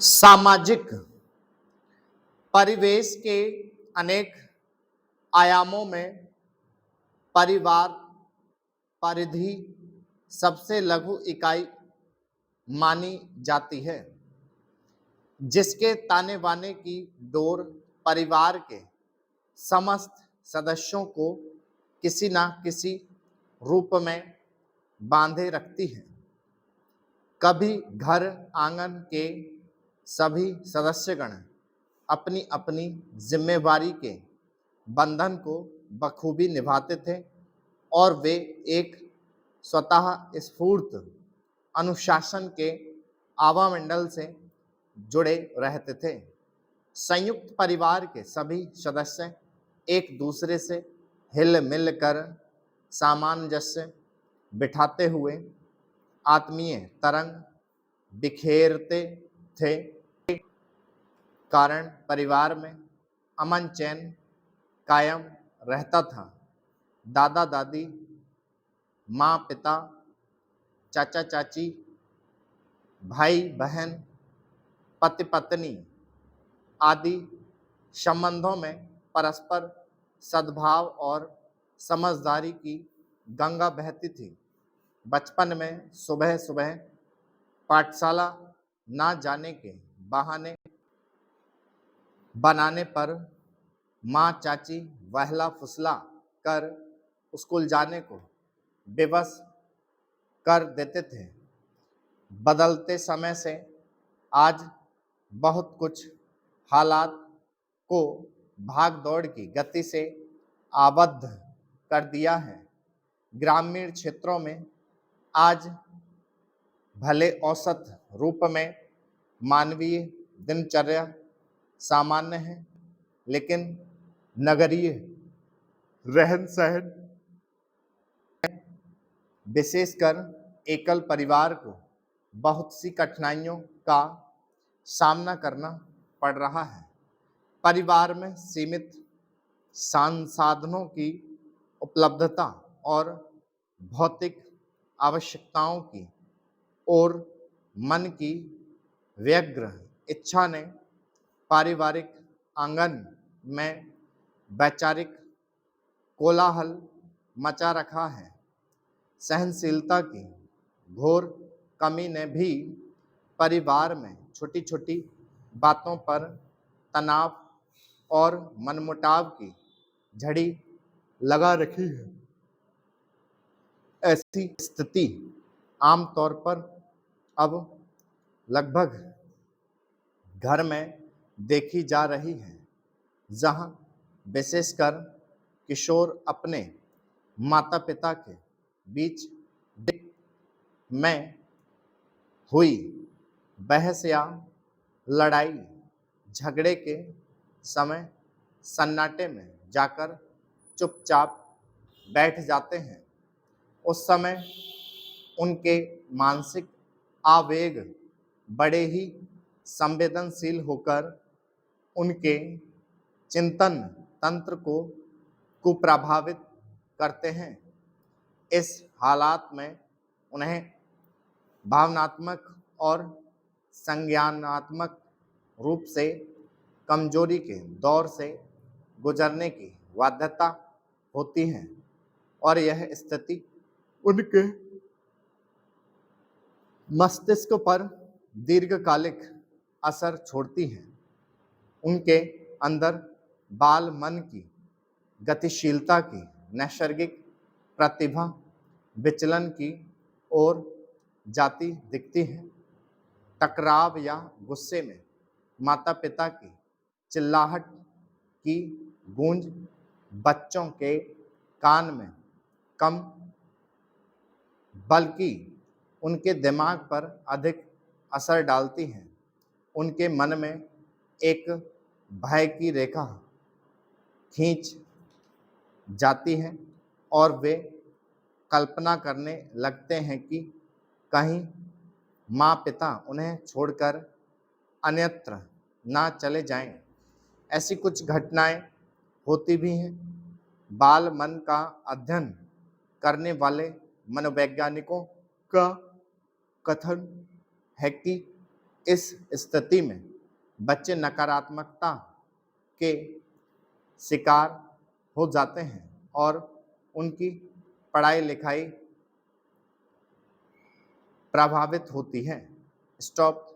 सामाजिक परिवेश के अनेक आयामों में परिवार परिधि सबसे लघु इकाई मानी जाती है, जिसके ताने बाने की डोर परिवार के समस्त सदस्यों को किसी न किसी रूप में बांधे रखती है। कभी घर आंगन के सभी सदस्यगण अपनी अपनी जिम्मेवारी के बंधन को बखूबी निभाते थे और वे एक स्वतः स्फूर्त अनुशासन के आवामंडल से जुड़े रहते थे। संयुक्त परिवार के सभी सदस्य एक दूसरे से हिल मिल कर सामंजस्य बिठाते हुए आत्मीय तरंग बिखेरते थे। कारण परिवार में अमन चैन कायम रहता था। दादा दादी, माँ पिता, चाचा चाची, भाई बहन, पति पत्नी आदि संबंधों में परस्पर सद्भाव और समझदारी की गंगा बहती थी। बचपन में सुबह सुबह पाठशाला ना जाने के बहाने बनाने पर माँ चाची वहला फुसला कर स्कूल जाने को विवश कर देते थे। बदलते समय से आज बहुत कुछ हालात को भाग दौड़ की गति से आबद्ध कर दिया है। ग्रामीण क्षेत्रों में आज भले औसत रूप में मानवीय दिनचर्या सामान्य है, लेकिन नगरीय रहन सहन विशेषकर एकल परिवार को बहुत सी कठिनाइयों का सामना करना पड़ रहा है। परिवार में सीमित संसाधनों की उपलब्धता और भौतिक आवश्यकताओं की ओर मन की व्यग्र इच्छा ने पारिवारिक आंगन में वैचारिक कोलाहल मचा रखा है। सहनशीलता की घोर कमी ने भी परिवार में छोटी छोटी बातों पर तनाव और मनमुटाव की झड़ी लगा रखी है। ऐसी स्थिति आमतौर पर अब लगभग घर में देखी जा रही है, जहां विशेषकर किशोर अपने माता पिता के बीच में हुई बहस या लड़ाई झगड़े के समय सन्नाटे में जाकर चुपचाप बैठ जाते हैं। उस समय उनके मानसिक आवेग बड़े ही संवेदनशील होकर उनके चिंतन तंत्र को कुप्रभावित करते हैं। इस हालात में उन्हें भावनात्मक और संज्ञानात्मक रूप से कमजोरी के दौर से गुजरने की बाध्यता होती है और यह स्थिति उनके मस्तिष्क पर दीर्घकालिक असर छोड़ती है। उनके अंदर बाल मन की गतिशीलता की नैसर्गिक प्रतिभा विचलन की ओर जाती दिखती है। टकराव या गुस्से में माता पिता की चिल्लाहट की गूंज बच्चों के कान में कम बल्कि उनके दिमाग पर अधिक असर डालती है। उनके मन में एक भय की रेखा खींच जाती है और वे कल्पना करने लगते हैं कि कहीं माँ पिता उन्हें छोड़कर अन्यत्र ना चले जाएं। ऐसी कुछ घटनाएं होती भी हैं। बाल मन का अध्ययन करने वाले मनोवैज्ञानिकों का कथन है कि इस स्थिति में बच्चे नकारात्मकता के शिकार हो जाते हैं और उनकी पढ़ाई लिखाई प्रभावित होती है। स्टॉप।